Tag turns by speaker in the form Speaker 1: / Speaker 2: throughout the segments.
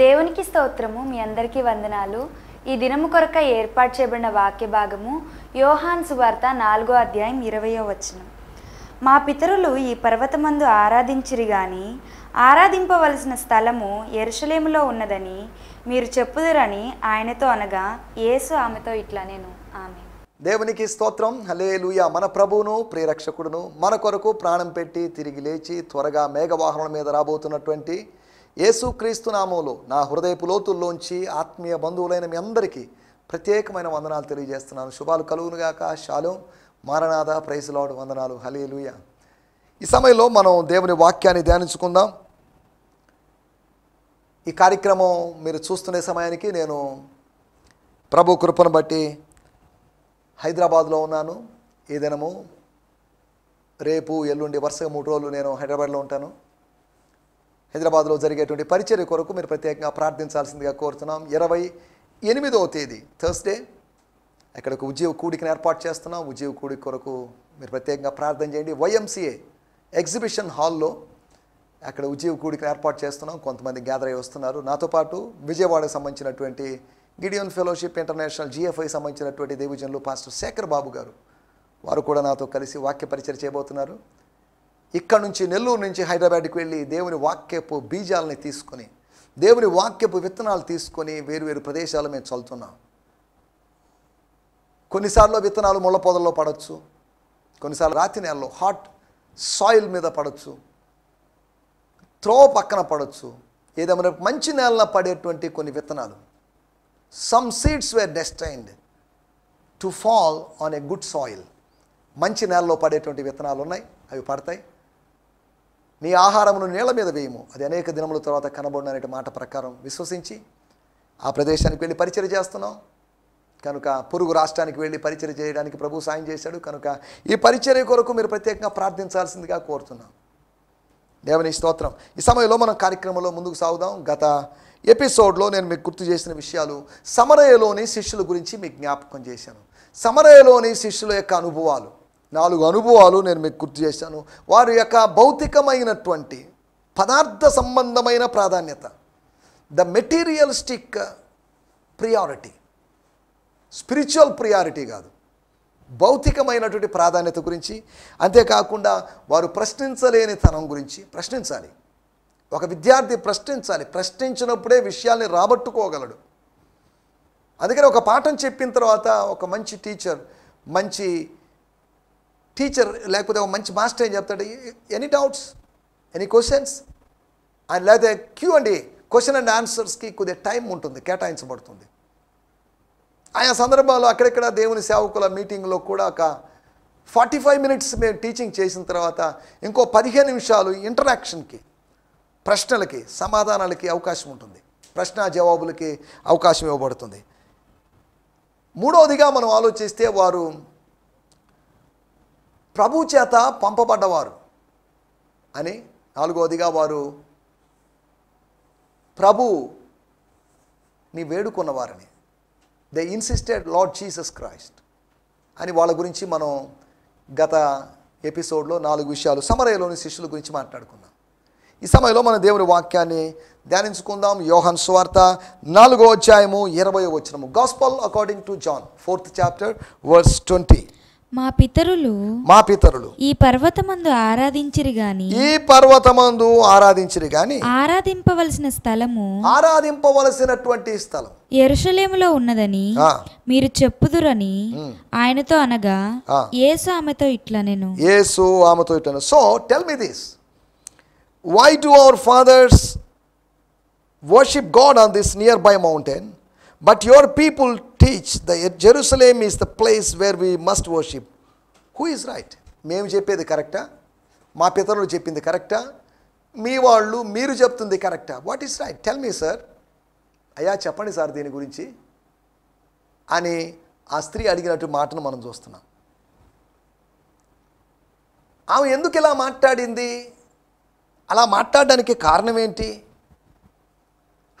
Speaker 1: దేవునికి స్తోత్రము. మీ అందరికీ వందనాలు. ఈ దినము కొరక ఏర్పాటు చేయబడిన వాక్య భాగము యోహాను సువార్త 4వ అధ్యాయం 20వ వచనం. మా పితరులు ఈ పర్వతమందు ఆరాధించిరి గాని ఆరాధింపవలసిన స్థలము యెరూషలేములో ఉన్నదని మీరు చెప్పుదురని ఆయనతో అనగా యేసు ఆమెతో ఇట్లా నేను ఆమె.
Speaker 2: దేవునికి స్తోత్రం. హల్లెలూయా. మన ప్రభువును ప్రియరక్షకుడును మన కొరకు ప్రాణం పెట్టి తిరిగి లేచి త్వరగా మేఘవాహనం మీద రాబోతున్నటువంటి యేసుక్రీస్తు నామములో నా హృదయపు లోతుల్లోంచి ఆత్మీయ బంధువులైన మీ అందరికీ ప్రత్యేకమైన వందనాలు తెలియజేస్తున్నాను. శుభాలు కలుగునుగాక. షాలోం, మారనాథ, ప్రైజ్ లార్డ్, వందనాలు. హల్లెలూయా. ఈ సమయంలో మనం దేవుని వాక్యాన్ని ధ్యానించుకుందాం. ఈ కార్యక్రమం మీరు చూస్తున్న సమయానికి నేను ప్రభు కృపను బట్టి హైదరాబాద్లో ఉన్నాను. ఈ దినము రేపు ఎల్లుండి వరుసగా 3 రోజులు నేను హైదరాబాద్లో ఉంటాను. హైదరాబాద్లో జరిగేటువంటి పరిచర్య కొరకు మీరు ప్రత్యేకంగా ప్రార్థించాల్సిందిగా కోరుతున్నాం. 28వ తేదీ థర్స్డే అక్కడ ఉద్యోగ కూడికను ఏర్పాటు చేస్తున్నాం. ఉద్యోగ కూడిక కొరకు మీరు ప్రత్యేకంగా ప్రార్థన చేయండి. YMCA ఎగ్జిబిషన్ హాల్లో అక్కడ ఉద్యోగ కూడికను ఏర్పాటు చేస్తున్నాం. కొంతమంది గ్యాదర్ అయ్యి వస్తున్నారు. నాతో పాటు విజయవాడకు సంబంధించినటువంటి గిడియోన్ ఫెలోషిప్ ఇంటర్నేషనల్ GFI సంబంధించినటువంటి దేవజనులు పాస్టర్ శేఖర్ బాబు గారు వారు కూడా నాతో కలిసి వాక్య పరిచయం చేయబోతున్నారు. ఇక్కడ నుంచి నెల్లూరు నుంచి హైదరాబాద్కి వెళ్ళి దేవుని వాక్యపు బీజాలని తీసుకొని దేవుని వాక్యపు విత్తనాలు తీసుకొని వేరు ప్రదేశాలు మేము చల్లుతున్నాం. కొన్నిసార్లు విత్తనాలు ముళ్ళ పొదల్లో పడవచ్చు, కొన్నిసార్లు రాతి నేలలో హాట్ సాయిల్ మీద పడవచ్చు, త్రోవ పక్కన పడవచ్చు. ఏదేమైనా మంచి నేలలో పడేటువంటి కొన్ని విత్తనాలు, some seeds were destined to fall on a good soil. మంచి నేలలో పడేటువంటి విత్తనాలు ఉన్నాయి, అవి పడతాయి. నీ ఆహారమును నీళ్ల మీద వేయము, అది అనేక దినముల తర్వాత కనబడును అనే మాట ప్రకారం విశ్వసించి ఆ ప్రదేశానికి వెళ్ళి పరిచర్య చేస్తున్నాం. కనుక పొరుగు రాష్ట్రానికి వెళ్ళి పరిచర్య చేయడానికి ప్రభు సాయం చేశాడు. కనుక ఈ పరిచర్య కొరకు మీరు ప్రత్యేకంగా ప్రార్థించాల్సిందిగా కోరుతున్నాం. దేవుని స్తోత్రం. ఈ సమయంలో మనం కార్యక్రమంలో ముందుకు సాగుదాం. గత ఎపిసోడ్లో నేను మీకు గుర్తు చేసిన విషయాలు సమరయలోని శిష్యుల గురించి మీకు జ్ఞాపకం చేశాను. సమరయలోని శిష్యుల యొక్క అనుభవాలు 4 అనుభవాలు నేను మీకు గుర్తు చేశాను. వారి యొక్క భౌతికమైనటువంటి పదార్థ సంబంధమైన ప్రాధాన్యత, the materialistic priority, spiritual priority కాదు, భౌతికమైనటువంటి ప్రాధాన్యత గురించి, అంతేకాకుండా వారు ప్రశ్నించలేని తనం గురించి. ప్రశ్నించాలి, ఒక విద్యార్థి ప్రశ్నించాలి. ప్రశ్నించినప్పుడే విషయాల్ని రాబట్టుకోగలడు. అందుకని ఒక పాఠం చెప్పిన తర్వాత ఒక మంచి టీచర్ లేకపోతే ఒక మంచి మాస్టర్ ఏం చెప్తాడు, ఎనీ డౌట్స్, ఎనీ క్వశ్చన్స్ అని, లేకపోతే Q&A క్వశ్చన్ అండ్ ఆన్సర్స్కి కొద్దిగా టైం ఉంటుంది, కేటాయించబడుతుంది. ఆయా సందర్భాల్లో అక్కడెక్కడ దేవుని సేవకుల మీటింగ్లో కూడా ఒక 45 మినిట్స్ మేము టీచింగ్ చేసిన తర్వాత ఇంకో 15 నిమిషాలు ఇంటరాక్షన్కి, ప్రశ్నలకి సమాధానాలకి అవకాశం ఉంటుంది, ప్రశ్న జవాబులకి అవకాశం ఇవ్వబడుతుంది. మూడవదిగా మనం ఆలోచిస్తే వారు ప్రభు చేత పంపబడ్డవారు అని. 4వదిగా వారు ప్రభుని వేడుకున్నవారని, they insisted Lord Jesus Christ అని. వాళ్ళ గురించి మనం గత ఎపిసోడ్లో 4 విషయాలు సమరయలోని శిష్యుల గురించి మాట్లాడుకున్నాం. ఈ సమయంలో మన దేవుని వాక్యాన్ని ధ్యానించుకుందాం. యోహాను సువార్త 4వ అధ్యాయము 20వ వచనము. Gospel according to John 4th chapter verse 20.
Speaker 3: మా పితరులు ఈ పర్వతమందు ఆరాధించిరి గాని
Speaker 2: ఆరాధింపవలసినటువంటి స్థలం
Speaker 3: యెరూషలేములో ఉన్నదని మీరు చెప్పుదురని ఆయనతో అనగా యేసు ఆమెతో ఇట్లా నేను.
Speaker 2: So tell me this, why do our fathers worship God on this nearby mountain, but your people teach that Jerusalem is the place where we must worship? Who is right? మేము చెప్పేది కరెక్టా? మా పితరులు చెప్పింది కరెక్టా? మీరు చెప్తుంది కరెక్టా? What is right? Tell me sir. అయ్యా చెప్పండి సార్ దీని గురించి అని ఆ స్త్రీ అడిగినట్టు మాటను మనం చూస్తున్నాం. ఆమె ఎందుకు ఇలా మాట్లాడింది? అలా మాట్లాడడానికి కారణం ఏంటి?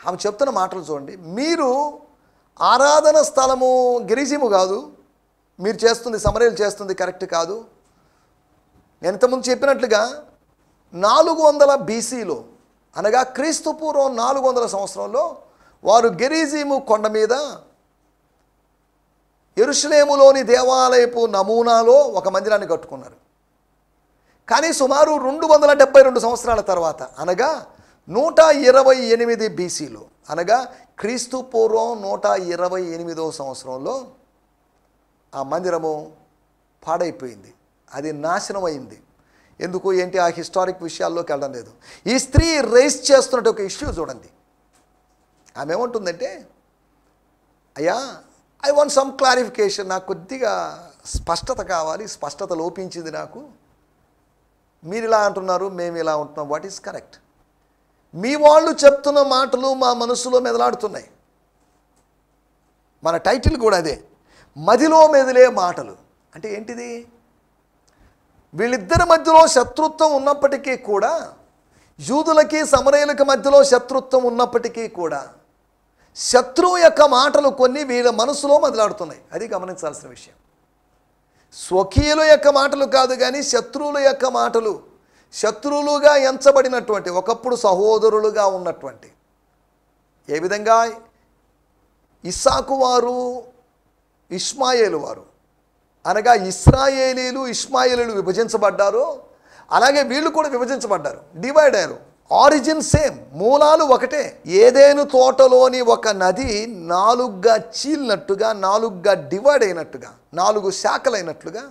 Speaker 2: ఆమె చెప్తున్న మాటలు చూడండి. మీరు ఆరాధన స్థలము గిరిజీము కాదు, మీరు చేస్తుంది సమరయులు చేస్తుంది కరెక్ట్ కాదు. నేను ఇంతకుముందు చెప్పినట్లుగా 400 BCలో అనగా క్రీస్తు పూర్వం 400 సంవత్సరంలో వారు గెరిజీము కొండ మీద యెరూషలేములోని దేవాలయపు నమూనాలో ఒక మందిరాన్ని కట్టుకున్నారు. కానీ సుమారు 272 సంవత్సరాల తర్వాత అనగా 128 బీసీలో అనగా క్రీస్తు పూర్వం 128వ సంవత్సరంలో ఆ మందిరము పాడైపోయింది, అది నాశనం అయింది. ఎందుకు ఏంటి ఆ హిస్టారిక్ విషయాల్లోకి వెళ్ళడం లేదు. ఈ స్త్రీ రైజ్ చేస్తున్నట్టు ఒక ఇష్యూ చూడండి. ఆమె ఏమంటుందంటే, అయ్యా ఐ వాంట్ సమ్ క్లారిఫికేషన్, నాకు కొద్దిగా స్పష్టత కావాలి, స్పష్టత లోపించింది నాకు. మీరు ఇలా అంటున్నారు, మేము ఇలా ఉంటున్నాం, వాట్ ఈస్ కరెక్ట్? మీ వాళ్ళు చెప్తున్న మాటలు మా మనసులో మెదలాడుతున్నాయి. మన టైటిల్ కూడా అదే, మదిలో మెదిలే మాటలు. అంటే ఏంటిది? వీళ్ళిద్దరి మధ్యలో శత్రుత్వం ఉన్నప్పటికీ కూడా, యూదులకి సమరయులకి మధ్యలో శత్రుత్వం ఉన్నప్పటికీ కూడా, శత్రువు యొక్క మాటలు కొన్ని వీళ్ళ మనసులో మొదలాడుతున్నాయి. అది గమనించాల్సిన విషయం. స్వకీయుల యొక్క మాటలు కాదు కానీ శత్రువుల యొక్క మాటలు, శత్రువులుగా ఎంచబడినటువంటి, ఒకప్పుడు సహోదరులుగా ఉన్నటువంటి, ఏ విధంగా ఇస్సాకు వారు ఇష్మాయేలు వారు అనగా ఇశ్రాయేలీలు ఇష్మాయేలీలు విభజించబడ్డారో అలాగే వీళ్ళు కూడా విభజించబడ్డారు, డివైడ్ అయ్యారు. ఆరిజిన్ సేమ్, మూలాలు ఒకటే. ఏదేను తోటలోని ఒక నది 4గా చీలినట్టుగా, 4గా డివైడ్ అయినట్టుగా, 4 శాఖలైనట్లుగా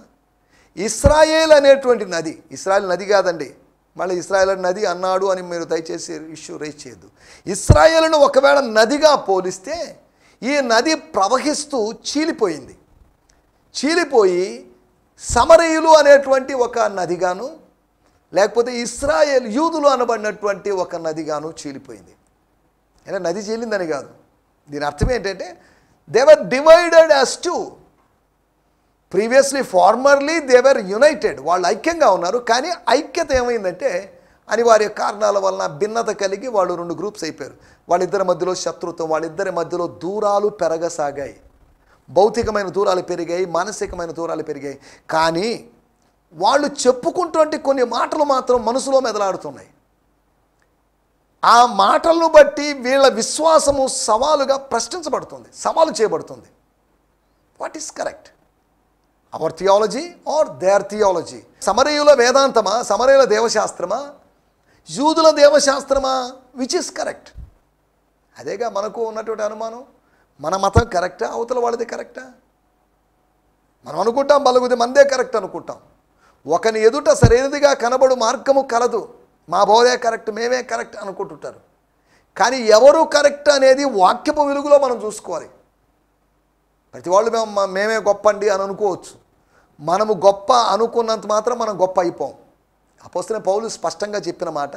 Speaker 2: ఇశ్రాయేల్ అనేటువంటి నది, ఇశ్రాయేల్ నది కాదండి, మళ్ళీ ఇశ్రాయేల్ నది అన్నాడు అని మీరు దయచేసి ఇష్యూ రైజ్ చేయొద్దు. ఇశ్రాయేలును ఒకవేళ నదిగా పోలిస్తే ఈ నది ప్రవహిస్తూ చీలిపోయింది. చీలిపోయి సమరయులు అనేటువంటి ఒక నదిగాను, లేకపోతే ఇశ్రాయేల్ యూదులు అనబడినటువంటి ఒక నదిగాను చీలిపోయింది. అంటే నది చీలిందని కాదు, దీని అర్థం ఏంటంటే they were divided as two. Previously formerly they were united, వాళ్ళు ఐక్యంగా ఉన్నారు. కానీ ఐక్యత ఏమైందంటే అనివార్య కారణాల వలన భిన్నత కలిగి వాళ్ళు 2 గ్రూప్స్ అయిపోయారు. వాళ్ళిద్దరి మధ్యలో శత్రుత్వం, వాళ్ళిద్దరి మధ్యలో దూరాలు పెరగసాగాయి. భౌతికమైన దూరాలు పెరిగాయి, మానసికమైన దూరాలు పెరిగాయి. కానీ వాళ్ళు చెప్పుకుంటుంటే కొన్ని మాటలు మాత్రం మనసులో మెదలాడుతున్నాయి. ఆ మాటలను బట్టి వీళ్ళ విశ్వాసము సవాలుగా ప్రశ్నించబడుతుంది, సవాలు చేయబడుతుంది. What is correct? Our theology or their theology? సమరయుల వేదాంతమా, సమరయుల దేవశాస్త్రమా, యూదుల దేవశాస్త్రమా? Which is correct? అదేగా మనకు ఉన్నటువంటి అనుమానం. మన మతం కరెక్టా, అవతల వాళ్ళది కరెక్టా? మనం అనుకుంటాం బలుగుది మందే కరెక్ట్ అనుకుంటాం. ఒకని ఎదుట సరైనదిగా కనబడు మార్గము కలదు, మా బోధే కరెక్ట్, మేమే కరెక్ట్ అనుకుంటుంటారు. కానీ ఎవరు కరెక్ట్ అనేది వాక్యపు వెలుగులో మనం చూసుకోవాలి. ప్రతి వాళ్ళు మేమే గొప్ప అండి అని అనుకోవచ్చు. మనము గొప్ప అనుకున్నంత మాత్రం మనం గొప్ప అయిపోం. అపోస్తలుడైన పౌలు స్పష్టంగా చెప్పిన మాట,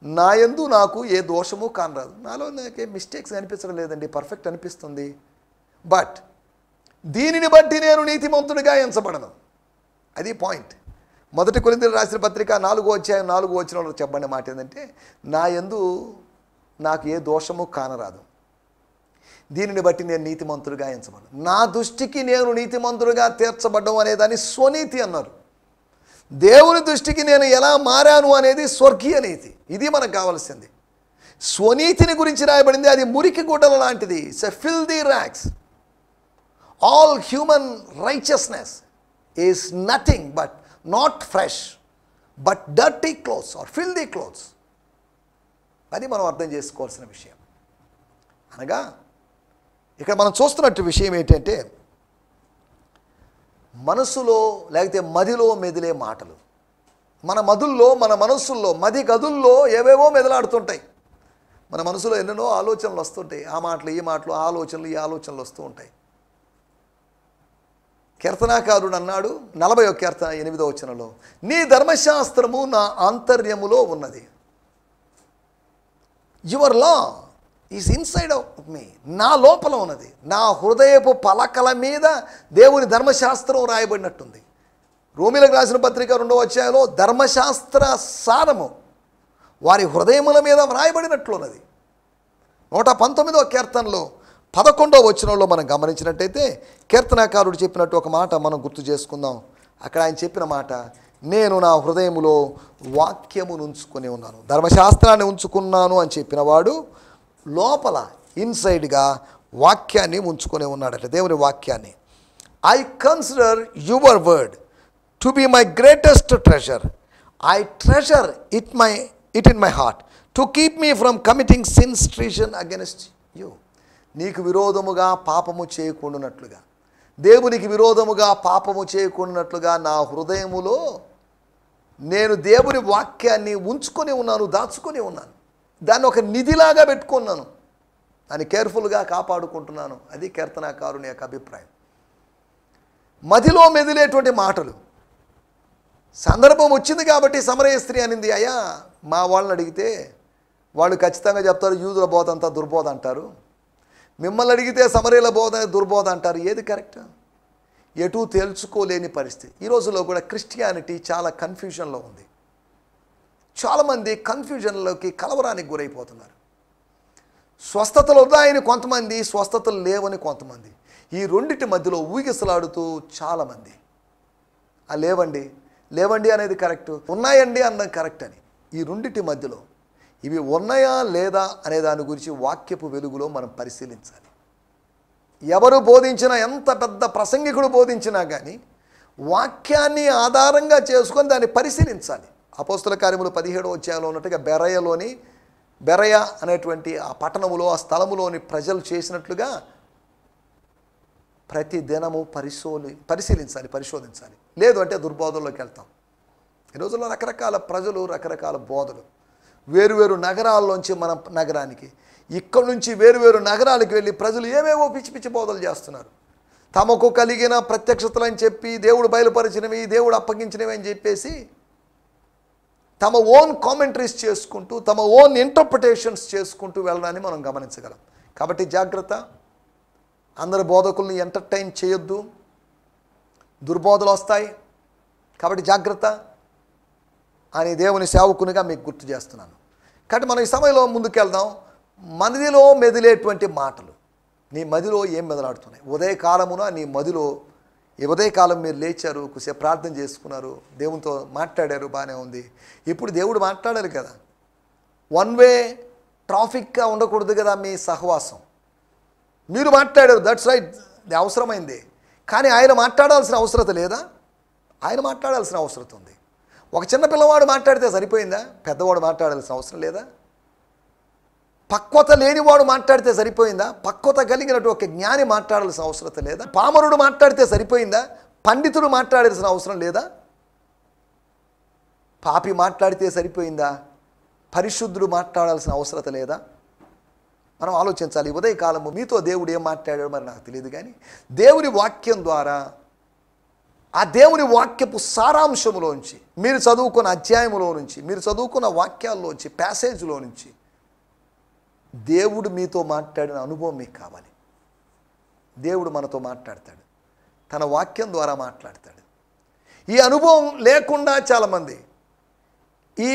Speaker 2: నా యందు నాకు ఏ దోషము కానరాదు. నాలో నాకే మిస్టేక్స్ అనిపించడం లేదండి, పర్ఫెక్ట్ అనిపిస్తుంది. బట్ దీనిని బట్టి నేను నీతిమంతుడిగా ఎంచబడను. అది పాయింట్. 1 కొరింథీయులకు రాసిన పత్రిక 4వ అధ్యాయం 4వ వచనంలో చెప్పబడిన మాట ఏంటంటే, నా యందు నాకు ఏ దోషము కానరాదు, దీనిని బట్టి నేను నీతిమంతుడిగా ఎంచబడను. నా దృష్టికి నేను నీతిమంతుడిగా తీర్చబడ్డం అనేదాన్ని స్వనీతి అన్నారు. దేవుని దృష్టికి నేను ఎలా మారాను అనేది స్వర్గీయ నీతి. ఇది మనకు కావాల్సింది. స్వనీతిని గురించి రాయబడింది, అది మురికి గుడ్డల లాంటిది. It's a filthy rags. All human righteousness is nothing but not fresh but dirty clothes or filthy clothes. అది మనం అర్థం చేసుకోవాల్సిన విషయం. అనగా ఇక్కడ మనం చూస్తున్నట్టు విషయం ఏంటంటే, మనసులో లేకపోతే మదిలో మెదిలే మాటలు. మన మదుల్లో, మన మనస్సుల్లో, మది గదుల్లో ఏవేవో మెదలాడుతుంటాయి. మన మనసులో ఎన్నెన్నో ఆలోచనలు వస్తుంటాయి. ఆ మాటలు, ఈ మాటలు, ఆలోచనలు, ఈ ఆలోచనలు వస్తూ ఉంటాయి. కీర్తనాకారుడు అన్నాడు 40వ కీర్తన 8వ వచనంలో, నీ ధర్మశాస్త్రము నా ఆంతర్యములో ఉన్నది. Your law is inside of me, నా లోపల ఉన్నది. నా హృదయపు పలకల మీద దేవుని ధర్మశాస్త్రం రాయబడినట్టుంది. రోమీలకు రాసిన పత్రిక 2వ అధ్యాయంలో ధర్మశాస్త్ర సారము వారి హృదయముల మీద వ్రాయబడినట్లున్నది. 119వ కీర్తనలో 11వ వచనంలో మనం గమనించినట్టయితే కీర్తనాకారుడు చెప్పినట్టు ఒక మాట మనం గుర్తు చేసుకుందాం. అక్కడ ఆయన చెప్పిన మాట, నేను నా హృదయములో వాక్యమును ఉంచుకొని ఉన్నాను. ధర్మశాస్త్రాన్ని ఉంచుకున్నాను అని చెప్పిన వాడు లోపల ఇన్సైడ్గా వాక్యాన్ని ఉంచుకొని ఉన్నాడట, దేవుని వాక్యాన్ని. I consider your word to be my greatest treasure. I treasure it in my heart to keep me from committing sins treason against you. నీకు విరోధముగా పాపము చేయకుండానట్లుగా, దేవునికి విరోధముగా పాపము చేయకుండానట్లుగా నా హృదయములో నేను దేవుని వాక్యాన్ని ఉంచుకొని ఉన్నాను, దాచుకొని ఉన్నాను. దాన్ని ఒక నిధిలాగా పెట్టుకున్నాను, దాన్ని కేర్ఫుల్గా కాపాడుకుంటున్నాను. అది కీర్తనాకారుని యొక్క అభిప్రాయం. మదిలో మెదిలేటువంటి మాటలు. సందర్భం వచ్చింది కాబట్టి సమరయ స్త్రీ అనింది, అయ్యా మా వాళ్ళని అడిగితే వాళ్ళు ఖచ్చితంగా చెప్తారు యూదుల బోధ అంతా దుర్బోధ అంటారు, మిమ్మల్ని అడిగితే సమరయుల బోధ దుర్బోధ అంటారు, ఏది కరెక్ట్? ఎటూ తేల్చుకోలేని పరిస్థితి. ఈ రోజుల్లో కూడా క్రిస్టియానిటీ చాలా కన్ఫ్యూజన్లో ఉంది. చాలామంది కన్ఫ్యూజన్లోకి, కలవరానికి గురైపోతున్నారు. స్వస్థతలు ఉన్నాయని కొంతమంది, స్వస్థతలు లేవని కొంతమంది. ఈ రెండిటి మధ్యలో ఊగిసలాడుతూ చాలామంది. లేవండి లేవండి అనేది కరెక్ట్, ఉన్నాయండి అన్నది కరెక్ట్ అని. ఈ రెండిటి మధ్యలో ఇవి ఉన్నాయా లేదా అనే దాని గురించి వాక్యపు వెలుగులో మనం పరిశీలించాలి. ఎవరు బోధించినా, ఎంత పెద్ద ప్రసంగికుడు బోధించినా కానీ వాక్యాన్ని ఆధారంగా చేసుకొని దాన్ని పరిశీలించాలి. అపోస్తల కార్యములు 17వ అధ్యాయంలో ఉన్నట్టుగా బెరయ అనేటువంటి ఆ పట్టణములో, ఆ స్థలములోని ప్రజలు చేసినట్లుగా ప్రతి దినము పరిశోధించాలి. లేదు అంటే దుర్బోధల్లోకి వెళ్తాం. ఈ రోజుల్లో రకరకాల ప్రజలు, రకరకాల బోధలు. వేరువేరు నగరాల్లోంచి మన నగరానికి, ఇక్కడి నుంచి వేరువేరు నగరాలకు వెళ్ళి ప్రజలు ఏవేవో పిచ్చి పిచ్చి బోధలు చేస్తున్నారు. తమకు కలిగిన ప్రత్యక్షతలు అని చెప్పి, దేవుడు బయలుపరిచినవి, దేవుడు అప్పగించినవి అని చెప్పేసి తమ ఓన్ కామెంటరీస్ చేసుకుంటూ, తమ ఓన్ ఇంటర్ప్రిటేషన్స్ చేసుకుంటూ వెళ్ళడాన్ని మనం గమనించగలం. కాబట్టి జాగ్రత్త. అందరు బోధకుల్ని ఎంటర్టైన్ చేయొద్దు, దుర్బోధలు వస్తాయి. కాబట్టి జాగ్రత్త అని దేవుని సేవకునిగా మీకు గుర్తు చేస్తున్నాను. కాబట్టి మనం ఈ సమయంలో ముందుకెళ్దాం. మదిలో మెదిలేటువంటి మాటలు. నీ మదిలో ఏం మెదలాడుతున్నాయి? ఉదయకాలమున నీ మదిలో, ఉదయకాలం మీరు లేచారు, కొద్దిసేపు ప్రార్థన చేసుకున్నారు, దేవునితో మాట్లాడారు, బాగానే ఉంది. ఇప్పుడు దేవుడు మాట్లాడారు కదా. వన్ వే ట్రాఫిక్గా ఉండకూడదు కదా మీ సహవాసం. మీరు మాట్లాడారు, దట్స్ రైట్, ఇది అవసరమైంది. కానీ ఆయన మాట్లాడాల్సిన అవసరత లేదా? ఆయన మాట్లాడాల్సిన అవసరం ఉంది. ఒక చిన్న పిల్లవాడు మాట్లాడితే సరిపోయిందా? పెద్దవాడు మాట్లాడాల్సిన అవసరం లేదా? పక్వత లేనివాడు మాట్లాడితే సరిపోయిందా? పక్వత కలిగినట్టు ఒక జ్ఞాని మాట్లాడాల్సిన అవసరం లేదా? పామరుడు మాట్లాడితే సరిపోయిందా? పండితుడు మాట్లాడాల్సిన అవసరం లేదా? పాపి మాట్లాడితే సరిపోయిందా? పరిశుద్ధుడు మాట్లాడాల్సిన అవసరం లేదా? మనం ఆలోచించాలి. ఉదయకాలము మీతో దేవుడు ఏం మాట్లాడాడో మరి నాకు తెలియదు, కానీ దేవుని వాక్యం ద్వారా, ఆ దేవుని వాక్యపు సారాంశములోంచి, మీరు చదువుకున్న అధ్యాయములో నుంచి, మీరు చదువుకున్న వాక్యాల్లోంచి, ప్యాసేజ్లో నుంచి దేవుడు మీతో మాట్లాడిన అనుభవం మీకు కావాలి. దేవుడు మనతో మాట్లాడతాడు, తన వాక్యం ద్వారా మాట్లాడతాడు. ఈ అనుభవం లేకుండా చాలామంది ఈ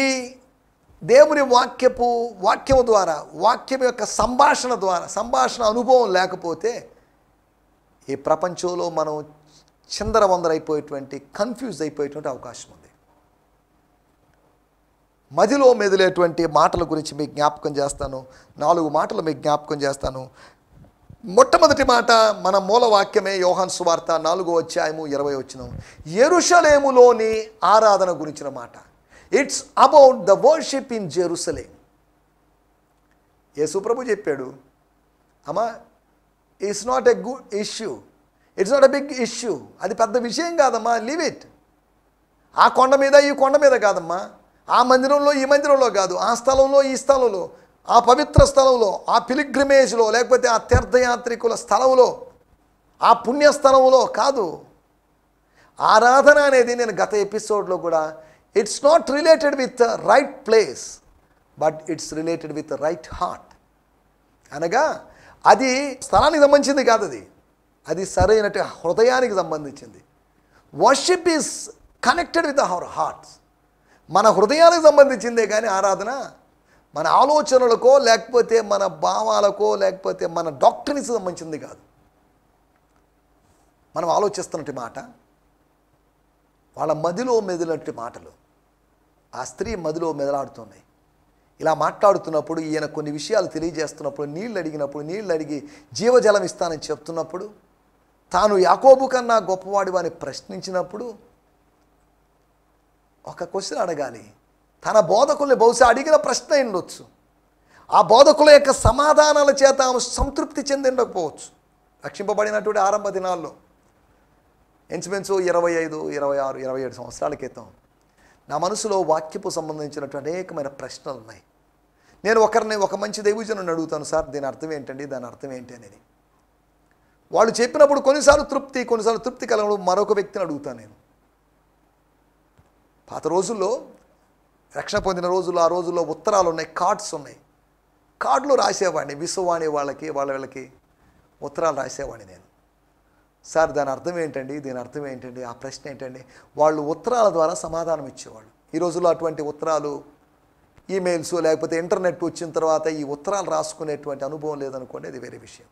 Speaker 2: దేవుని వాక్యము ద్వారా, వాక్యం యొక్క సంభాషణ అనుభవం లేకపోతే ఈ ప్రపంచంలో మనం చిందరవందరైపోయేటువంటి, కన్ఫ్యూజ్ అయిపోయేటువంటి అవకాశం ఉంది. మదిలో మెదిలేటువంటి మాటల గురించి మీకు జ్ఞాపకం చేస్తాను. 4 మాటలు మీకు జ్ఞాపకం చేస్తాను. మొట్టమొదటి మాట మన మూల వాక్యమే, యోహాను సువార్త 4వ అధ్యాయము 20వ వచనం. యెరూషలేములోని ఆరాధన గురించిన మాట. It's about the worship in Jerusalem. యేసు ప్రభు చెప్పాడు, అమ్మా, it's not a good issue, it's not a big issue. అది పెద్ద విషయం కాదమ్మా, లీవ్ ఇట్. ఆ కొండ మీద ఈ కొండ మీద కాదమ్మా, ఆ మందిరంలో ఈ మందిరంలో కాదు, ఆ స్థలంలో ఈ స్థలంలో, ఆ పవిత్ర స్థలంలో, ఆ పిలిగ్రిమేజ్లో, లేకపోతే ఆ తీర్థయాత్రికుల స్థలంలో, ఆ పుణ్యస్థలంలో కాదు. ఆరాధన అనేది, నేను గత ఎపిసోడ్లో కూడా, it's not related with right place, but it's related with right heart. అనగా అది స్థలానికి సంబంధించింది కాదు, అది సరైన హృదయానికి సంబంధించింది. Worship is connected with our hearts. మన హృదయానికి సంబంధించిందే కానీ ఆరాధన మన ఆలోచనలకో, లేకపోతే మన భావాలకో, లేకపోతే మన డాక్టరీకి సంబంధించింది కాదు. మనం ఆలోచిస్తున్నట్టు మాట, వాళ్ళ మదిలో మెదిలినట్టు మాటలు ఆ స్త్రీ మదిలో మెదలాడుతున్నాయి. ఇలా మాట్లాడుతున్నప్పుడు ఈయన కొన్ని విషయాలు తెలియజేస్తున్నప్పుడు, నీళ్ళు అడిగి జీవజలం ఇస్తానని చెప్తున్నప్పుడు, తాను యాకోబు కన్నా గొప్పవాడివా అని ప్రశ్నించినప్పుడు ఒక క్వశ్చన్ అడగాలి. తన బోధకుల్ని బహుశా అడిగిన ప్రశ్న ఉండొచ్చు. ఆ బోధకుల యొక్క సమాధానాల చేత ఆమె సంతృప్తి చెంది ఉండకపోవచ్చు. రక్షింపబడినటువంటి ఆరంభ దినాల్లో ఇంచుమించు 25, 26, 27 సంవత్సరాల క్రితం నా మనసులో వాక్యపు సంబంధించినటువంటి అనేకమైన ప్రశ్నలు ఉన్నాయి. నేను ఒక మంచి దైవజనుని అడుగుతాను, సార్ దీని అర్థం ఏంటండి, దాని అర్థం ఏంటి అనేది. వాళ్ళు చెప్పినప్పుడు కొన్నిసార్లు తృప్తి కలగడం మరొక వ్యక్తిని అడుగుతాను నేను. పాత రోజుల్లో, రక్షణ పొందిన రోజుల్లో, ఆ రోజుల్లో ఉత్తరాలు ఉన్నాయి, కార్డ్స్ ఉన్నాయి. కార్డులు రాసేవాడిని, విసువాణి వాళ్ళకి ఉత్తరాలు రాసేవాడిని నేను. సార్ దాని అర్థం ఏంటండి, దీని అర్థం ఏంటండి, ఆ ప్రశ్న ఏంటండి. వాళ్ళు ఉత్తరాల ద్వారా సమాధానం ఇచ్చేవాళ్ళు. ఈ రోజుల్లో అటువంటి ఉత్తరాలు, ఈమెయిల్స్, లేకపోతే ఇంటర్నెట్ వచ్చిన తర్వాత ఈ ఉత్తరాలు రాసుకునేటువంటి అనుభవం లేదనుకోండి, అది వేరే విషయం.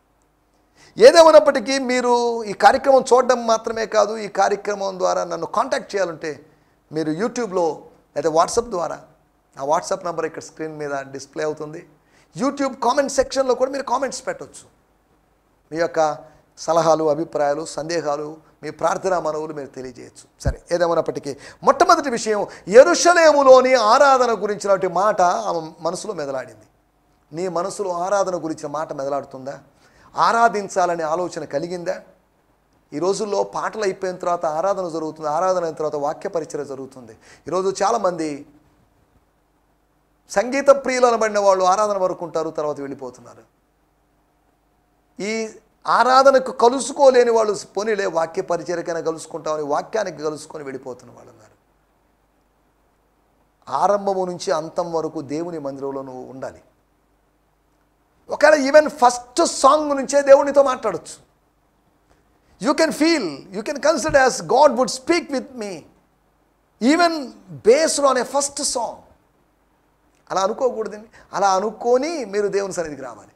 Speaker 2: ఏదేమైనప్పటికీ మీరు ఈ కార్యక్రమం చూడడం మాత్రమే కాదు, ఈ కార్యక్రమం ద్వారా నన్ను కాంటాక్ట్ చేయాలంటే మీరు యూట్యూబ్లో లేదా వాట్సాప్ ద్వారా, ఆ వాట్సాప్ నెంబర్ ఇక్కడ స్క్రీన్ మీద డిస్ప్లే అవుతుంది. యూట్యూబ్ కామెంట్ సెక్షన్లో కూడా మీరు కామెంట్స్ పెట్టవచ్చు. మీ యొక్క సలహాలు, అభిప్రాయాలు, సందేహాలు, మీ ప్రార్థనా మనవులు మీరు తెలియజేయచ్చు. సరే, ఏదేమైనప్పటికీ మొట్టమొదటి విషయం, యెరూషలేములోని ఆరాధన గురించినటువంటి మాట ఆమె మనసులో మెదలాడింది. నీ మనసులో ఆరాధన గురించిన మాట మెదలాడుతుందా? ఆరాధించాలనే ఆలోచన కలిగిందా? ఈ రోజుల్లో పాటలు అయిపోయిన తర్వాత ఆరాధన జరుగుతుంది, ఆరాధన అయిన తర్వాత వాక్య పరిచర్య జరుగుతుంది. ఈరోజు చాలామంది సంగీత ప్రియులు అనబడిన వాళ్ళు ఆరాధన వరకు ఉంటారు, తర్వాత వెళ్ళిపోతున్నారు. ఈ ఆరాధనకు కలుసుకోలేని వాళ్ళు పోనీలే వాక్య పరిచర్యకైనా కలుసుకుంటామని వాక్యానికి కలుసుకొని వెళ్ళిపోతున్న వాళ్ళు ఉన్నారు. ఆరంభము నుంచి అంతం వరకు దేవుని మందిరంలో నువ్వు ఉండాలి. ఒకవేళ ఈవెన్ ఫస్ట్ సాంగ్ నుంచే దేవునితో మాట్లాడచ్చు. You can consider as God would speak with me even based on a first song. అలా అనుకోకూడదండి. అలా అనుకొని మీరు దేవుని సన్నిధికి రావాలి.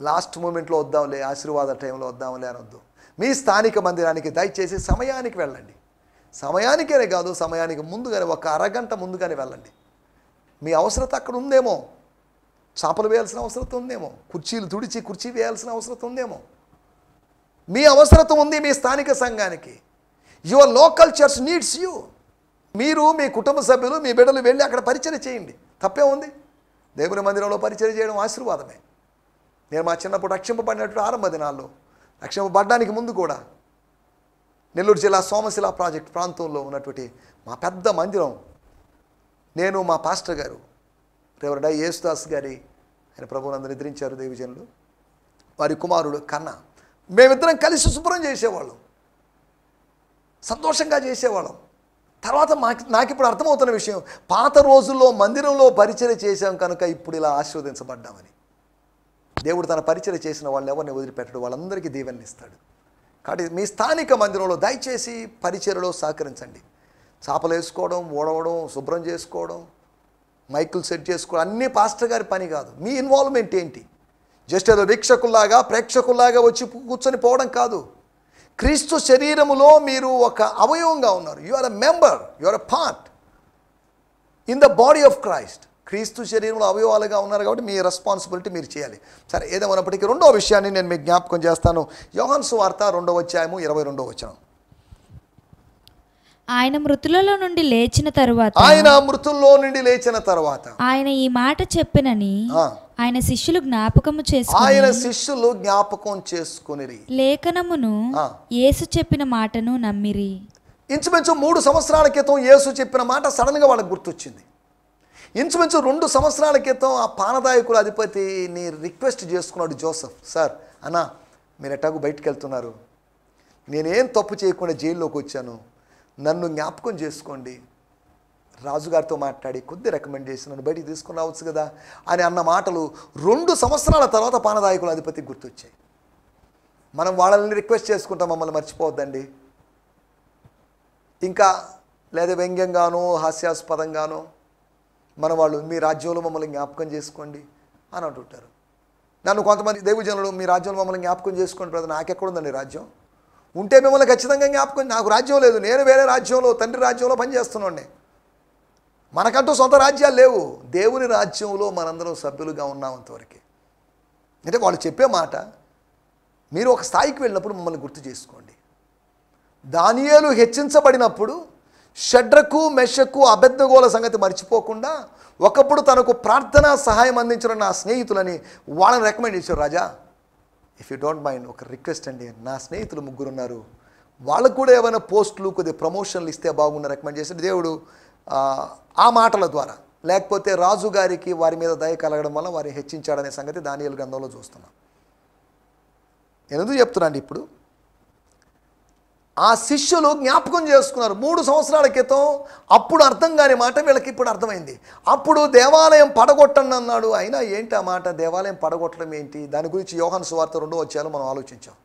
Speaker 2: లాస్ట్ మూమెంట్లో వద్దాంలే, ఆశీర్వాద టైంలో వద్దాంలే అనొద్దు. మీ స్థానిక మందిరానికి దయచేసి సమయానికి వెళ్ళండి. సమయానికేనే కాదు, సమయానికి ముందుగానే, ఒక అరగంట ముందుగానే వెళ్ళండి. మీ అవసరత అక్కడ ఉందేమో, చాపలు వేయాల్సిన అవసరం ఉందేమో, కుర్చీలు తుడిచి కుర్చీ వేయాల్సిన అవసరం ఉందేమో. మీ అవసరత ఉంది మీ స్థానిక సంఘానికి. Your local church needs you. మీరు, మీ కుటుంబ సభ్యులు, మీ బిడ్డలు వెళ్ళి అక్కడ పరిచర్య చేయండి. తప్పే ఉంది? దేవుని మందిరంలో పరిచర్య చేయడం ఆశీర్వాదమే. నేను మా చిన్నప్పుడు రక్షింపబడినట్టు ఆరంభ దినాల్లో, రక్షింపబడడానికి ముందు కూడా నెల్లూరు జిల్లా సోమశిల ప్రాజెక్ట్ ప్రాంతంలో ఉన్నటువంటి మా పెద్ద మందిరం, నేను, మా పాస్టర్ గారు రెవరెండ్ యేసుదాస్ గారి, ఆయన ప్రభువునందు నిద్రించారు దేవజనులు, వారి కుమారుడు కన్నా, మేమిద్దరం కలిసి శుభ్రం చేసేవాళ్ళం, సంతోషంగా చేసేవాళ్ళం. తర్వాత నాకు ఇప్పుడు అర్థమవుతున్న విషయం, పాత రోజుల్లో మందిరంలో పరిచర్య చేశాం కనుక ఇప్పుడు ఇలా ఆశీర్వదించబడ్డామని. దేవుడు తన పరిచర్య చేసిన వాళ్ళని ఎవరిని వదిలిపెట్టడు, వాళ్ళందరికీ దీవెనలు ఇస్తాడు. కాబట్టి మీ స్థానిక మందిరంలో దయచేసి పరిచర్యలో సహకరించండి. చాపలు వేసుకోవడం, ఓడవడం, శుభ్రం చేసుకోవడం, మైకులు సెట్ చేసుకోవడం అన్నీ పాస్టర్ గారి పని కాదు. మీ ఇన్వాల్వ్మెంట్ ఏంటి? జస్ట్ ఏదో వీక్షకుల్లాగా, ప్రేక్షకుల్లాగా వచ్చి కూర్చొని పోవడం కాదు. క్రీస్తు శరీరములో మీరు ఒక అవయవంగా ఉన్నారు. You are a member, you are a part in the body of Christ. క్రీస్తు శరీరంలో అవయవాలుగా ఉన్నారు కాబట్టి మీ రెస్పాన్సిబిలిటీ మీరు చేయాలి. సరే, ఏదేమైనప్పటికీ రెండో విషయాన్ని నేను మీకు జ్ఞాపకం చేస్తాను. యోహాను సువార్త 2వ అధ్యాయము 22వ వచనం.
Speaker 3: ఆయన మృతులలో నుండి లేచిన తరువాత, ఆయన ఈ మాట చెప్పినని ఆయన శిష్యులు జ్ఞాపకం చేసుకుని లేఖనమును యేసు చెప్పిన మాటను నమ్మిరి.
Speaker 2: ఇంచుమించు 3 సంవత్సరాల క్రితం యేసు చెప్పిన మాట సడన్గా వాళ్ళకి గుర్తొచ్చింది. ఇంచుమించు 2 సంవత్సరాల క్రితం ఆ పానదాయకుల అధిపతిని రిక్వెస్ట్ చేసుకున్నాడు జోసెఫ్. సార్, అన్నా మీరు ఎట్టాకు బయటికి వెళ్తున్నారు, నేనేం తప్పు చేయకుండా జైల్లోకి వచ్చాను, నన్ను జ్ఞాపకం చేసుకోండి, రాజుగారితో మాట్లాడి కొద్ది రికమెండ్ చేసి నన్ను బయటికి తీసుకుని రావచ్చు కదా అని అన్న మాటలు 2 సంవత్సరాల తర్వాత పానదాయకుల అధిపతికి గుర్తొచ్చాయి. మనం వాళ్ళని రిక్వెస్ట్ చేసుకుంటాం, మమ్మల్ని మర్చిపోవద్దండి, ఇంకా లేదా వ్యంగ్యంగానో హాస్యాస్పదంగానో మన వాళ్ళు మీ రాజ్యంలో మమ్మల్ని జ్ఞాపకం చేసుకోండి అని అంటుంటారు. నన్ను కొంతమంది దైవజనులు మీ రాజ్యంలో మమ్మల్ని జ్ఞాపకం చేసుకోండి బ్రదర్, నాకెక్కడుందండి రాజ్యం, ఉంటే మిమ్మల్ని ఖచ్చితంగా జ్ఞాపకం. నాకు రాజ్యం లేదు, నేను వేరే రాజ్యంలో, తండ్రి రాజ్యంలో పనిచేస్తున్నాండి. మనకంటూ సొంత రాజ్యాలు లేవు. దేవుని రాజ్యంలో మనందరం సభ్యులుగా ఉన్నామంతవరకు. అంటే వాళ్ళు చెప్పే మాట, మీరు ఒక స్థాయికి వెళ్ళినప్పుడు మమ్మల్ని గుర్తు చేసుకోండి. దానియేలు హెచ్చించబడినప్పుడు షడ్రకు మెషకు అబెద్నెగోల సంగతి మర్చిపోకుండా ఒకప్పుడు తనకు ప్రార్థనా సహాయం అందించిన నా స్నేహితులని వాళ్ళని రికమెండ్ చేశారు. రాజా, ఇఫ్ యూ డోంట్ మైండ్, ఒక రిక్వెస్ట్ అండి, నా స్నేహితులు 3 ఉన్నారు, వాళ్ళకు కూడా ఏమైనా పోస్టులు కొద్దిగా ప్రమోషన్లు ఇస్తే బాగుండ రికమెండ్ చేసి దేవుడు ఆ మాటల ద్వారా, లేకపోతే రాజుగారికి వారి మీద దయ కలగడం వల్ల వారిని హెచ్చించాడనే సంగతి దానియేలు గ్రంథంలో చూస్తున్నాం. నేను ఎందుకు చెప్తున్నాను ఇప్పుడు, ఆ శిష్యులు జ్ఞాపకం చేసుకున్నారు 3 సంవత్సరాల క్రితం. అప్పుడు అర్థం కాని మాట వీళ్ళకి ఇప్పుడు అర్థమైంది. అప్పుడు దేవాలయం పడగొట్టండి అన్నాడు. అయినా ఏంటి ఆ మాట, దేవాలయం పడగొట్టడం ఏంటి? దాని గురించి యోహాను సువార్త 2వ అధ్యాయంలో మనం ఆలోచించాం.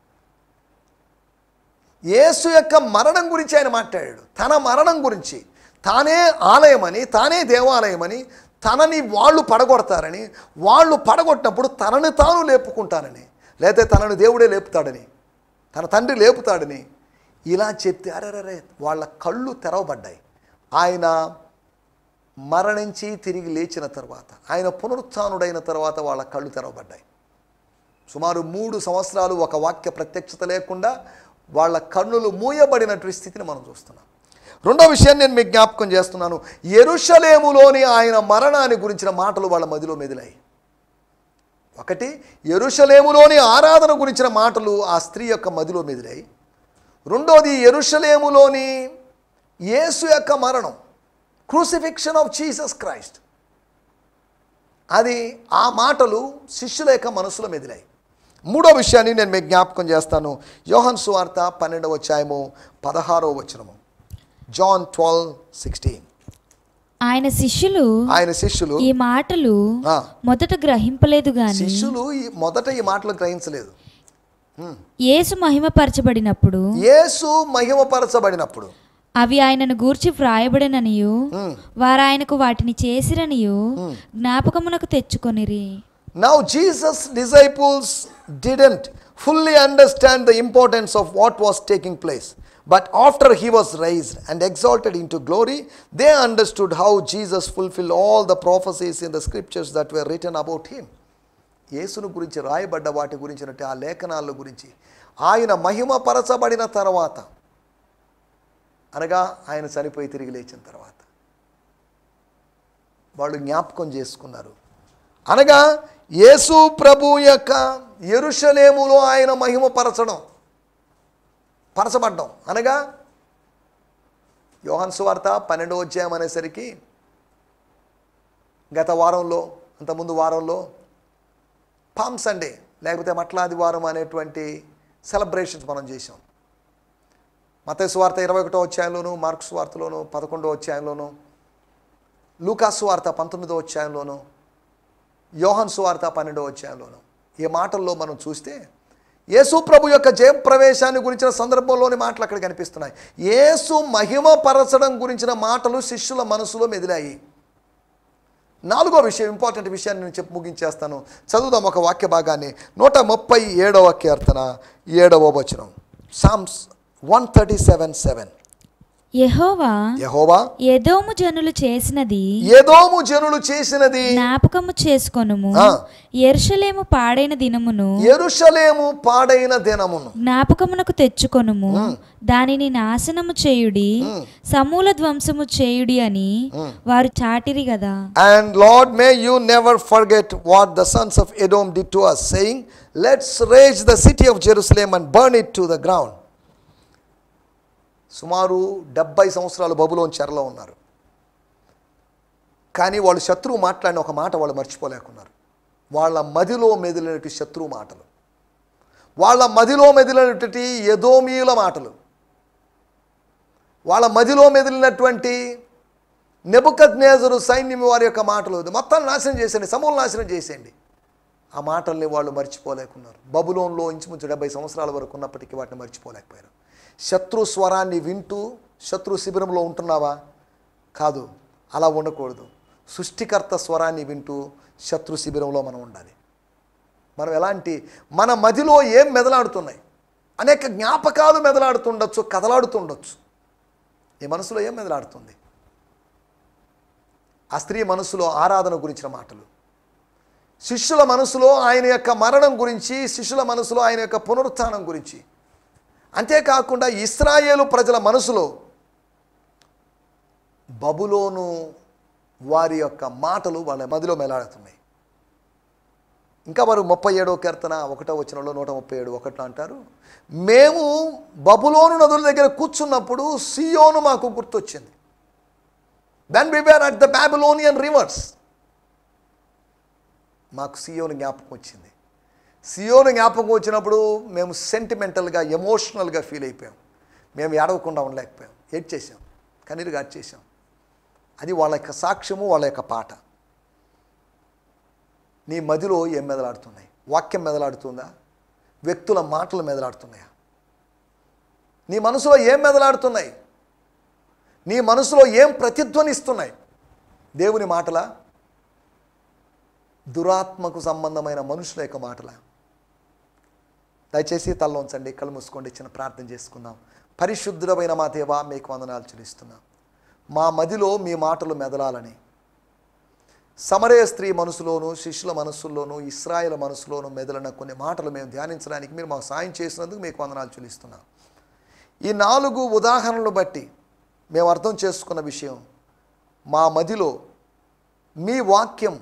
Speaker 2: యేసు యొక్క మరణం గురించి ఆయన మాట్లాడాడు. తన మరణం గురించి, తానే ఆలయమని, తానే దేవాలయమని, తనని వాళ్ళు పడగొడతారని, వాళ్ళు పడగొట్టినప్పుడు తనని తాను లేపుకుంటానని, లేకపోతే తనని దేవుడే లేపుతాడని, తన తండ్రి లేపుతాడని ఇలా చెప్తే అరే వాళ్ళ కళ్ళు తెరవబడ్డాయి. ఆయన మరణించి తిరిగి లేచిన తర్వాత, ఆయన పునరుత్థానుడైన తర్వాత వాళ్ళ కళ్ళు తెరవబడ్డాయి. సుమారు 3 సంవత్సరాలు ఒక వాక్య ప్రత్యక్షత లేకుండా వాళ్ళ కన్నులు మూయబడినటువంటి స్థితిని మనం చూస్తున్నాం. రెండో విషయాన్ని నేను మీకు జ్ఞాపకం చేస్తున్నాను. యెరూషలేములోని ఆయన మరణాన్ని గురించిన మాటలు వాళ్ళ మదిలో మెదిలాయి. ఒకటి, యెరూషలేములోని ఆరాధన గురించిన మాటలు ఆ స్త్రీ యొక్క మదిలో మెదిలాయి. రెండోది, యెరూషలేములోని యేసు యొక్క మరణం, క్రూసిఫిక్షన్ ఆఫ్ జీసస్ క్రైస్ట్, అది ఆ మాటలు శిష్యుల యొక్క మనసులో మెదిలాయి. మూడో విషయాన్ని నేను మీకు జ్ఞాపకం చేస్తాను. యోహాను సువార్త 12వ అధ్యాయము 16వ వచనము. John 12:16.
Speaker 3: ఆయన శిష్యులు ఈ మాటలు మొదట గ్రహింపలేదు గాని,
Speaker 2: శిష్యులు మొదట ఈ మాటలు గ్రహించలేదు.
Speaker 3: యేసు మహిమపరచబడినప్పుడు అవి ఆయనను గూర్చి వ్రాయబడిననియు వారు ఆయనకు వాటిని చేసిరనియు జ్ఞాపకమునకు తెచ్చుకొనిరి.
Speaker 2: Now Jesus' disciples didn't fully understand the importance of what was taking place. But after he was raised and exalted into glory, they understood how Jesus fulfilled all the prophecies in the scriptures that were written about him. యేసును గురించి రాయబడ్డ వాటి గురించినట్టు ఆ లేఖనాల గురించి ఆయన మహిమపరచబడిన తర్వాత, అనగా ఆయన చనిపోయి తిరిగి లేచిన తర్వాత వాళ్ళు జ్ఞాపకం చేసుకున్నారు. అనగా యేసు ప్రభు యొక్క యెరూషలేములో ఆయన పరచబడ్డం అనగా యోహాను సువార్త 12వ అధ్యాయం అనేసరికి గత వారంలో, అంతకుముందు వారంలో పామ్ సండే లేకపోతే మట్లాది వారం అనేటువంటి సెలబ్రేషన్స్ మనం చేసాం. మత్తయి సువార్త 21వ అధ్యాయంలోను, మార్కు సువార్తలోను 11వ అధ్యాయంలోను, లూకా సువార్త 19వ అధ్యాయంలోను, యోహాను సువార్త 12వ అధ్యాయంలోను ఈ మాటల్లో మనం చూస్తే యేసు ప్రభు యొక్క జయప్రవేశాన్ని గురించిన సందర్భంలోని మాటలు అక్కడ కనిపిస్తున్నాయి. యేసు మహిమపరచడం గురించిన మాటలు శిష్యుల మనసులో మెదిలాయి. నాలుగో విషయం, ఇంపార్టెంట్ విషయాన్ని నేను చెప్పి ముగించేస్తాను. చదువుదాం ఒక వాక్య భాగాన్ని. 137వ కీర్తన 7వ వచనం. సామ్స్ 137:7. యెహోవా
Speaker 3: ఎదోము జనులు చేసినది జ్ఞాపకము చేసుకొనుము. యెరూషలేము పాడైన దినమును జ్ఞాపకమునకు తెచ్చుకొనుము. దానిని నాశనము చేయుడి, సమూల ధ్వంసము చేయుడి అని వారు చాటిరి గదా.
Speaker 2: And Lord, may you never forget what the sons of Edom did to us, saying, let's rage the city of Jerusalem and burn it to the ground. సుమారు 70 సంవత్సరాలు బబులోను చెరలో ఉన్నారు. కానీ వాళ్ళు శత్రువు మాట్లాడిన ఒక మాట వాళ్ళు మర్చిపోలేకున్నారు. వాళ్ళ మదిలో మెదిలినటువంటి శత్రువు మాటలు, వాళ్ళ మదిలో మెదిలినటువంటి ఎదోమీయుల మాటలు, వాళ్ళ మదిలో మెదిలినటువంటి నెబుకద్నెజరు సైన్యం వారి యొక్క మాటలు, మొత్తం నాశనం చేసేయండి, సమూల నాశనం చేసేయండి. ఆ మాటల్ని వాళ్ళు మర్చిపోలేకున్నారు. బబులోన్లో ఇంచుమించు 70 సంవత్సరాల వరకు ఉన్నప్పటికీ వాటిని మర్చిపోలేకపోయారు. శత్రు స్వరాన్ని వింటూ శత్రు శిబిరంలో ఉంటున్నావా? కాదు, అలా ఉండకూడదు. సృష్టికర్త స్వరాన్ని వింటూ శత్రు శిబిరంలో మనం ఉండాలి. మనం ఎలాంటి, మన మదిలో ఏం మెదలాడుతున్నాయి, అనేక జ్ఞాపకాలు మెదలాడుతుండొచ్చు, కదలాడుతుండొచ్చు. ఈ మనసులో ఏం మెదలాడుతుంది? ఆ స్త్రీ మనసులో ఆరాధన గురించిన మాటలు, శిష్యుల మనసులో ఆయన యొక్క మరణం గురించి, శిష్యుల మనసులో ఆయన యొక్క పునరుత్థానం గురించి, అంతేకాకుండా ఇశ్రాయేలు ప్రజల మనసులో బబులోను వారి యొక్క మాటలు వాళ్ళ మదిలో మెలాడుతున్నాయి. ఇంకా వారు 37వ కీర్తన 1వ వచనంలో 137:1 అంటారు, మేము బబులోను నదుల దగ్గర కూర్చున్నప్పుడు సియోను మాకు గుర్తొచ్చింది. Then we were at the Babylonian rivers. మాకు సియోను జ్ఞాపకం వచ్చింది. సియోను జ్ఞాపకం వచ్చినప్పుడు మేము సెంటిమెంటల్గా, ఎమోషనల్గా ఫీల్ అయిపోయాం. మేము ఏడవకుండా ఉండలేకపోయాం, ఏడ్చేసాం, కన్నీరు గాడ్చేసాం. అది వాళ్ళ యొక్క సాక్ష్యము, వాళ్ళ యొక్క పాట. నీ మదిలో ఏం మెదలాడుతున్నాయి? వాక్యం మెదలాడుతుందా? వ్యక్తుల మాటలు మెదలాడుతున్నాయా? నీ మనసులో ఏం మెదలాడుతున్నాయి? నీ మనసులో ఏం ప్రతిధ్వనిస్తున్నాయి? దేవుని మాటలా? దురాత్మకు సంబంధమైన మనుషుల యొక్క మాటలా? దయచేసి తలలోంచండి, కళ్ళు మూసుకోండి, చిన్న ప్రార్థన చేసుకుందాం. పరిశుద్ధమైన మా దేవా, మీకు వందనాలు చెల్లిస్తున్నాం. మా మదిలో మీ మాటలు మెదలాలని సమరయ స్త్రీ మనసులోను, శిష్యుల మనసుల్లోనూ, ఇశ్రాయేలు మనసులోనూ మెదలన కొన్ని మాటలు మేము ధ్యానించడానికి మీరు మాకు సాయం చేసినందుకు మీకు వందనాలు చెల్లిస్తున్నాం. ఈ 4 ఉదాహరణలు బట్టి మేము అర్థం చేసుకున్న విషయం, మా మదిలో మీ వాక్యం,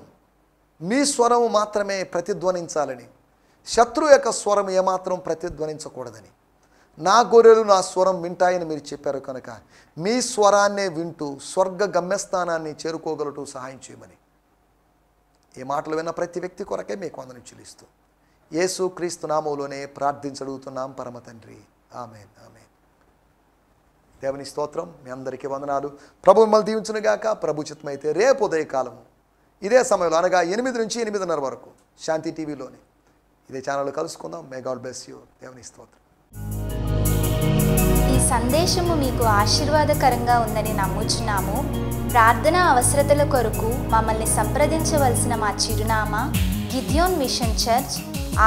Speaker 2: మీ స్వరము మాత్రమే ప్రతిధ్వనించాలని, శత్రువు యొక్క స్వరం ఏమాత్రం ప్రతిధ్వనించకూడదని. నా గొర్రెలు నా స్వరం వింటాయని మీరు చెప్పారు కనుక మీ స్వరాన్నే వింటూ స్వర్గ గమ్యస్థానాన్ని చేరుకోగలటూ సహాయం చేయమని ఈ మాటలు విన్న ప్రతి వ్యక్తి కొరకే మీకు వందనం చెల్లిస్తూ యేసు క్రీస్తు నామములోనే ప్రార్థించడుగుతున్నాం పరమ తండ్రి. ఆమేన్, ఆమేన్. దేవుని స్తోత్రం. మీ అందరికీ వందనాలు. ప్రభు మిమ్మల్ని దీవించునుగాక. ప్రభు చిత్తమైతే రేపు ఉదయకాలము ఇదే సమయంలో, అనగా 8 నుంచి 8:30 వరకు శాంతి టీవీలోని ఇదే ఛానల్లో కలుసుకుందాం. May God bless you. దేవుని స్తోత్రం.
Speaker 1: ఈ సందేశము మీకు ఆశీర్వాదకరంగా ఉందని నమ్ముచున్నాము. ప్రార్థన అవసరతల కొరకు మమ్మల్ని సంప్రదించవలసిన మా చిరునామా గిద్యోన్ మిషన్ చర్చ్,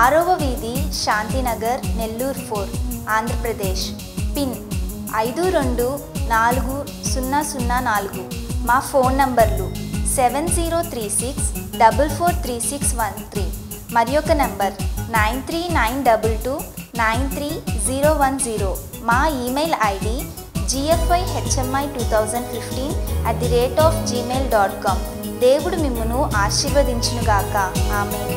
Speaker 1: 6వ వీధి, శాంతినగర్, నెల్లూరు 4, ఆంధ్రప్రదేశ్. పిన్ 524004. మా ఫోన్ నంబర్లు 7036443613 మరి ఒక నంబర్ 9392293010. మా ఈమెయిల్ ఐడి gfihmi2015@gmail.com. దేవుడు మిమ్మును ఆశీర్వదించునుగాక. ఆమేన్.